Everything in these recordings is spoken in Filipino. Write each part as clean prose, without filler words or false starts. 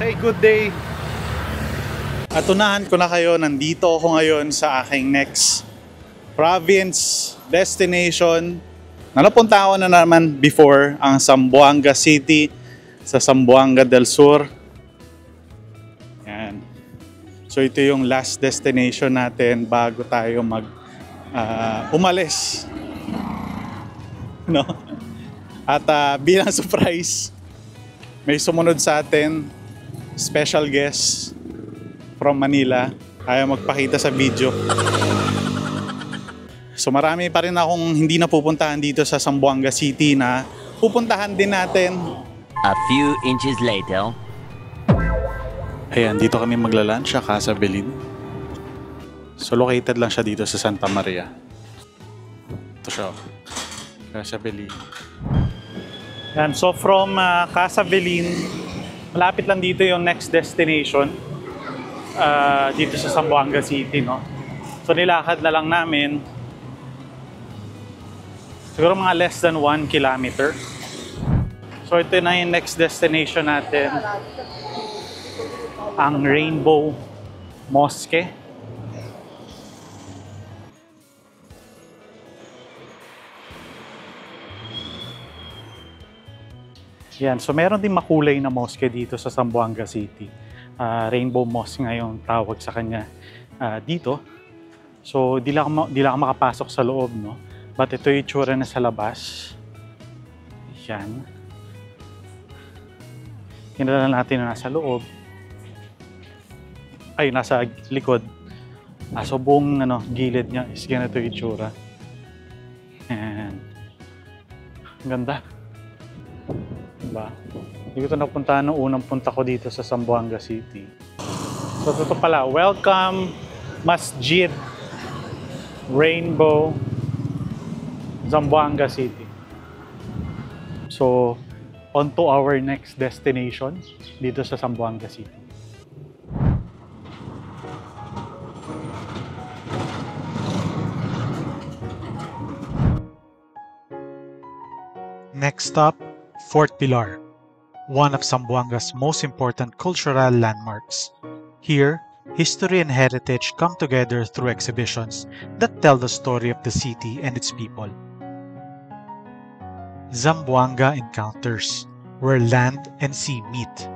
Hey, good day! Atunahan ko na kayo, nandito ako ngayon sa aking next province destination na napunta ako na naman before, ang Zamboanga City sa Zamboanga del Sur. Yan. So ito yung last destination natin bago tayo umalis. No? At bilang surprise, may sumunod sa atin, special guest from Manila. Ayaw magpakita sa video. So marami pa rin akong hindi na pupuntahan dito sa Zamboanga City na pupuntahan din natin. A few inches later. Ayan, dito kami magla-lunch sa Casa Belin. So located lang siya dito sa Santa Maria. Ito siya, Casa Belin. Yan, so from Casa Belin, malapit lang dito yung next destination dito sa Zamboanga City, no? So nilakad na lang namin siguro mga less than 1 kilometer. So ito na yung next destination natin, ang Rainbow Mosque. Yan, so meron din makulay na mosque dito sa Zamboanga City. Rainbow Mosque nga yung tawag sa kanya dito. So di lang ako makapasok sa loob, no? But ito yung itsura na sa labas. Yan. Tingnan natin na nasa loob. Ay, nasa likod. So buong gilid niya is ganito yung itsura. And ang ganda. Diba? Hindi ko ito napuntahan nung unang punta ko dito sa Zamboanga City. So ito pala, welcome Masjid Rainbow Zamboanga City. So on to our next destination dito sa Zamboanga City. Next stop, Fort Pilar, one of Zamboanga's most important cultural landmarks. Here, history and heritage come together through exhibitions that tell the story of the city and its people. Zamboanga Encounters, where land and sea meet,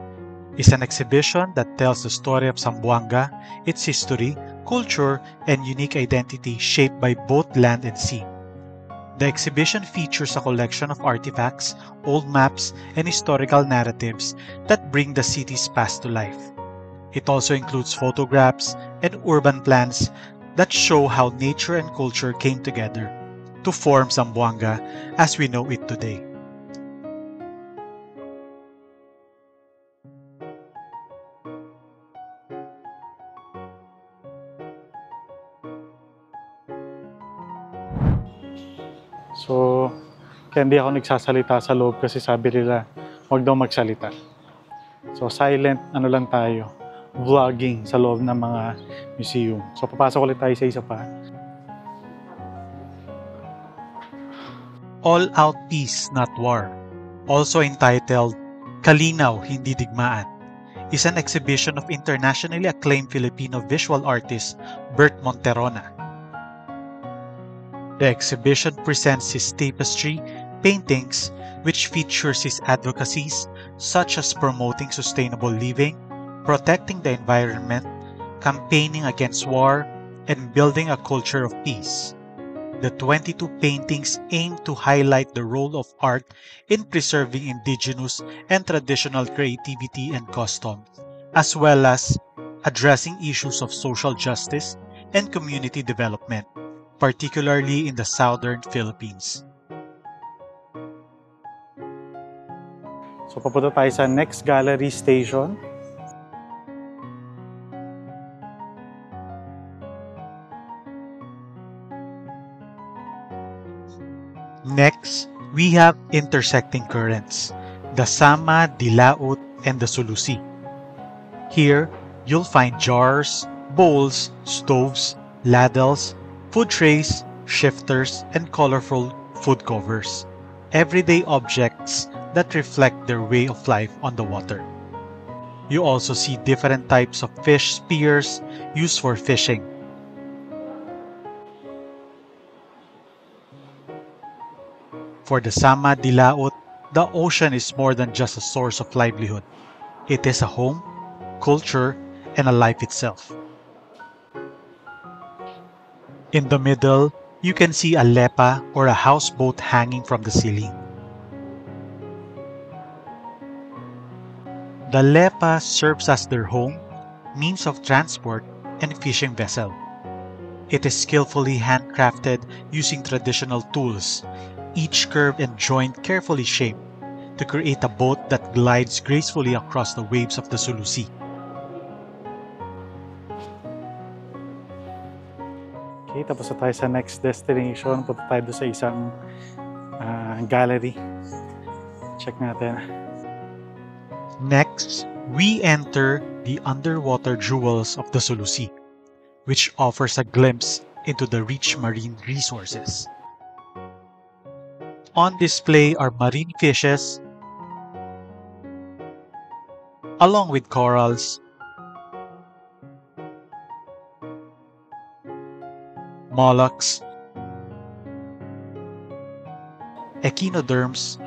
is an exhibition that tells the story of Zamboanga, its history, culture, and unique identity shaped by both land and sea. The exhibition features a collection of artifacts, old maps, and historical narratives that bring the city's past to life. It also includes photographs and urban plans that show how nature and culture came together to form Zamboanga as we know it today. So, kaya hindi ako nagsasalita sa loob kasi sabi nila, huwag daw magsalita. So, silent, lang tayo, vlogging sa loob ng mga museum. So, papasok ulit tayo sa isa pa. All Out Peace, Not War, also entitled Kalinaw, Hindi Digmaan, is an exhibition of internationally acclaimed Filipino visual artist Bert Monterona. The exhibition presents his tapestry paintings, which features his advocacies such as promoting sustainable living, protecting the environment, campaigning against war, and building a culture of peace. The 22 paintings aim to highlight the role of art in preserving indigenous and traditional creativity and customs, as well as addressing issues of social justice and community development, particularly in the southern Philippines. So, papunta tayo sa next gallery station. Next, we have intersecting currents, the Sama, Dilaut, and the Sulusi. Here, you'll find jars, bowls, stoves, ladles, food trays, shifters, and colorful food covers, everyday objects that reflect their way of life on the water. You also see different types of fish spears used for fishing. For the Sama di Laut, the ocean is more than just a source of livelihood. It is a home, culture, and a life itself. In the middle, you can see a lepa or a houseboat hanging from the ceiling. The lepa serves as their home, means of transport, and fishing vessel. It is skillfully handcrafted using traditional tools, each curve and joint carefully shaped to create a boat that glides gracefully across the waves of the Sulu Sea. Okay, tapos na tayo sa next destination. Punta tayo doon sa isang gallery. Check natin. Next, we enter the underwater jewels of the Sulu Sea, which offers a glimpse into the rich marine resources. On display are marine fishes, along with corals, mollusks, echinoderms,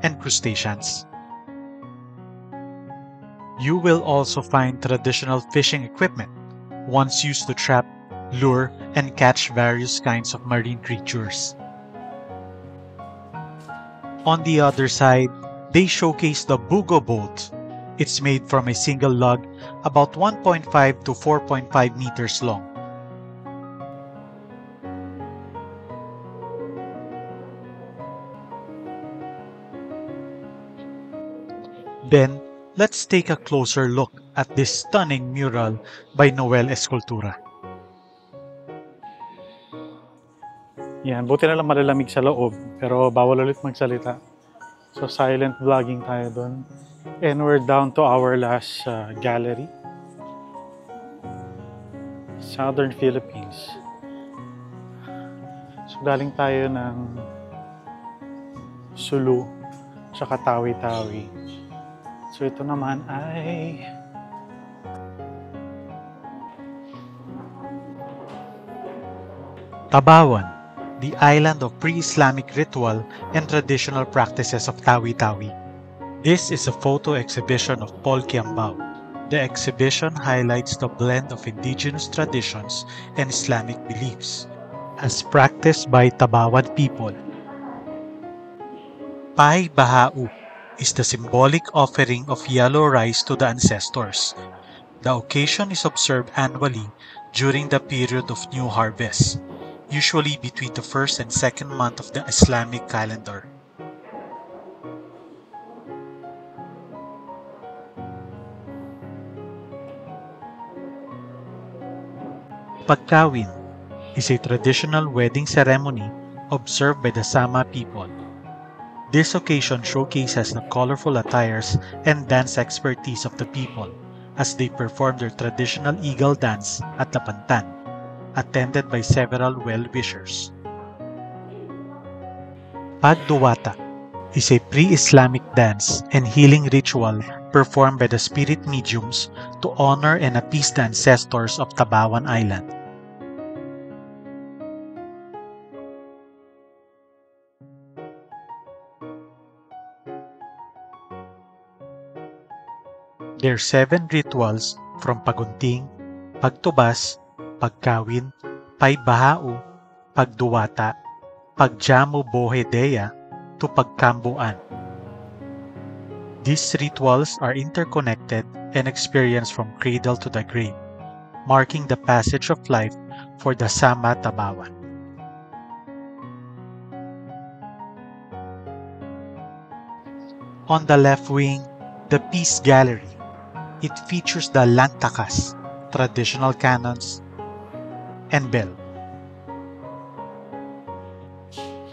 and crustaceans. You will also find traditional fishing equipment, once used to trap, lure, and catch various kinds of marine creatures. On the other side, they showcase the Bugo boat. It's made from a single log about 1.5 to 4.5 meters long. Then, let's take a closer look at this stunning mural by Noel Escultura. Yan, buti na lang malalamig sa loob, pero bawal ulit magsalita. So silent vlogging tayo doon. And we're down to our last gallery. Southern Philippines. So galing tayo ng Sulu, tsaka Tawi-Tawi. So ito naman ay Tabawan, the island of pre-Islamic ritual and traditional practices of Tawi-Tawi. This is a photo exhibition of Paul Kiambao. The exhibition highlights the blend of indigenous traditions and Islamic beliefs, as practiced by Tabawan people. Pai Bahau is the symbolic offering of yellow rice to the ancestors. The occasion is observed annually during the period of new harvest, usually between the first and second month of the Islamic calendar. Pagkawin is a traditional wedding ceremony observed by the Sama people. This occasion showcases the colorful attires and dance expertise of the people as they perform their traditional eagle dance at the Pantan, attended by several well-wishers. Pagduwata is a pre-Islamic dance and healing ritual performed by the spirit mediums to honor and appease the ancestors of Tabawan Island. There are 7 rituals from Pagunting, Pagtubas, Pagkawin, Paibahao, Pagduwata, Pagjamu Bohedea to Pagkambuan. These rituals are interconnected and experienced from cradle to the grave, marking the passage of life for the Sama Tabawan. On the left wing, the Peace Gallery. It features the lantakas, traditional cannons, and bell.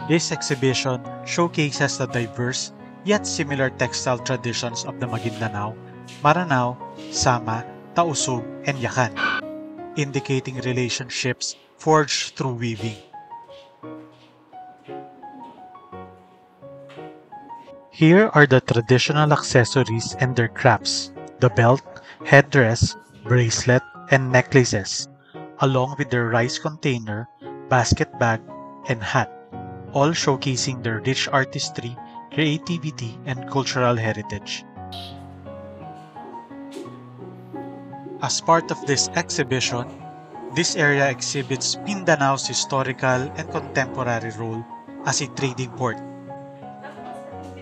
This exhibition showcases the diverse yet similar textile traditions of the Maguindanao, Maranao, Sama, Tausug, and Yakan, indicating relationships forged through weaving. Here are the traditional accessories and their crafts: the belt, headdress, bracelet, and necklaces, along with their rice container, basket bag, and hat, all showcasing their rich artistry, creativity, and cultural heritage. As part of this exhibition, this area exhibits Mindanao's historical and contemporary role as a trading port,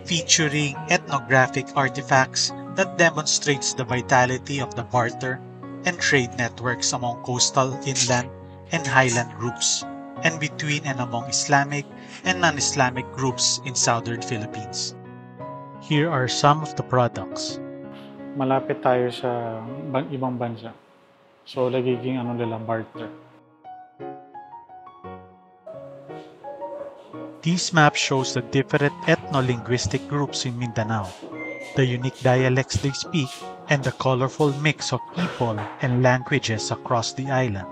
featuring ethnographic artifacts that demonstrates the vitality of the barter and trade networks among coastal, inland, and highland groups, and between and among Islamic and non-Islamic groups in southern Philippines. Here are some of the products. Malapit tayo sa ibang bansa. So, nagiging nila, barter. These maps shows the different ethno-linguistic groups in Mindanao, the unique dialects they speak, and the colorful mix of people and languages across the island.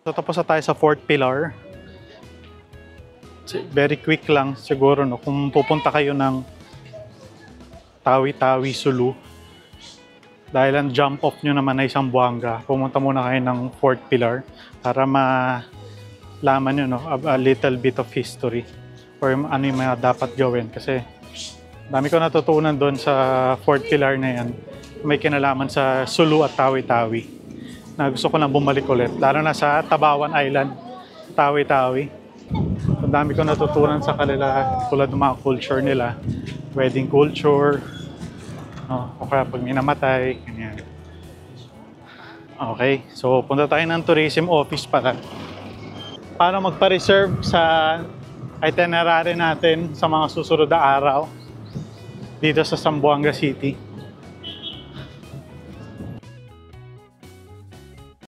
So, tapos na tayo sa fourth pillar. Very quick lang siguro, no? Kung pupunta kayo ng Tawi-Tawi, Sulu, dahil ang jump off nyo naman ay Zamboanga, pumunta muna kayo ng fourth pillar para malaman nyo, no, a little bit of history or ano yung mga dapat gawin. Kasi dami ko natutunan doon sa fourth pillar na yan. May kinalaman sa Sulu at Tawi-Tawi na gusto ko na bumalik ulit, lalo na sa Tabawan Island, Tawi-Tawi. Ang dami ko natutunan sa kanila, tulad ng mga culture nila, wedding culture, o kaya pag minamatay, ganyan. Okay, so punta tayo ng tourism office pala. Paano magpa-reserve sa itinerary natin sa mga susunod na araw dito sa Zamboanga City.